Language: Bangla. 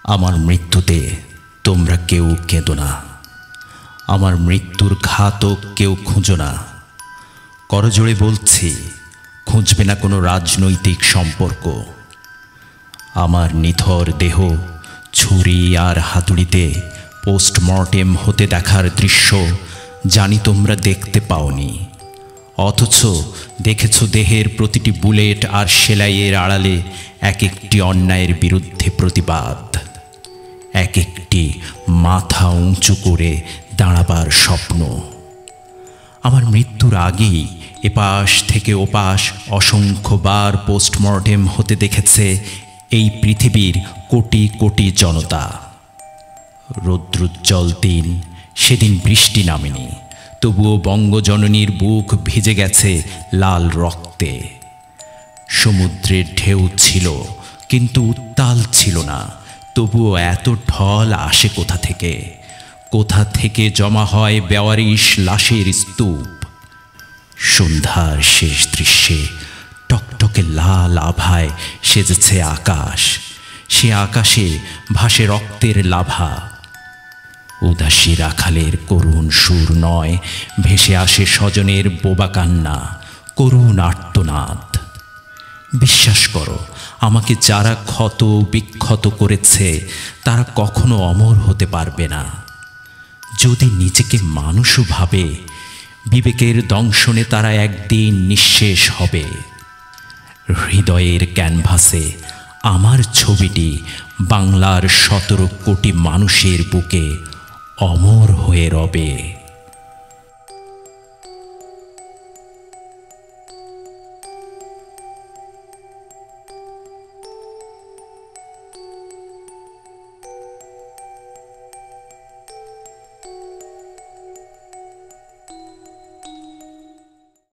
আমার মৃত্যুতে তোমরা কেউ কেঁদো না, আমার মৃত্যুর ঘাতক কেউ খুঁজো না। করজোড়ে বলছি, খুঁজবে না কোনো রাজনৈতিক সম্পর্ক। আমার নিথর দেহ ছুরি আর হাতুড়িতে পোস্টমর্টেম হতে দেখার দৃশ্য জানি তোমরা দেখতে পাওনি, অথচ দেখেছ দেহের প্রতিটি বুলেট আর সেলাইয়ের আড়ালে এক একটি অন্যায়ের বিরুদ্ধে প্রতিবাদ, এক একটি মাথা উঁচু করে দাঁড়াবার স্বপ্ন। আমার মৃত্যুর আগেই এপাশ থেকে ওপাশ অসংখ্যবার পোস্টমর্টেম হতে দেখেছে এই পৃথিবীর কোটি কোটি জনতা। রৌদ্রোজ্জ্বল দিন, সেদিন বৃষ্টি নামেনি, তবুও বঙ্গজননীর বুক ভিজে গেছে লাল রক্তে। সমুদ্রের ঢেউ ছিল, কিন্তু উত্তাল ছিল না, তবুও এত ঢল আসে কোথা থেকে? কোথা থেকে জমা হয় বেওয়ারিশ লাশের স্তূপ? সন্ধ্যার শেষ দৃশ্যে টকটকে লাল আভায় সেজেছে আকাশ, সে আকাশে ভাসে রক্তের লাভা। উদাসী রাখালের করুণ সুর নয়, ভেসে আসে স্বজনের বোবা কান্না, করুণ আর্তনাদ। বিশ্বাস করো, আমাকে যারা ক্ষত বিক্ষত করেছে তারা কখনো অমর হতে পারবে না। যদি নিজেকে মানুষও ভাবে, বিবেকের দংশনে তারা একদিন নিঃশেষ হবে। হৃদয়ের ক্যানভাসে আমার ছবিটি বাংলার 17 কোটি মানুষের বুকে অমর হয়ে রবে।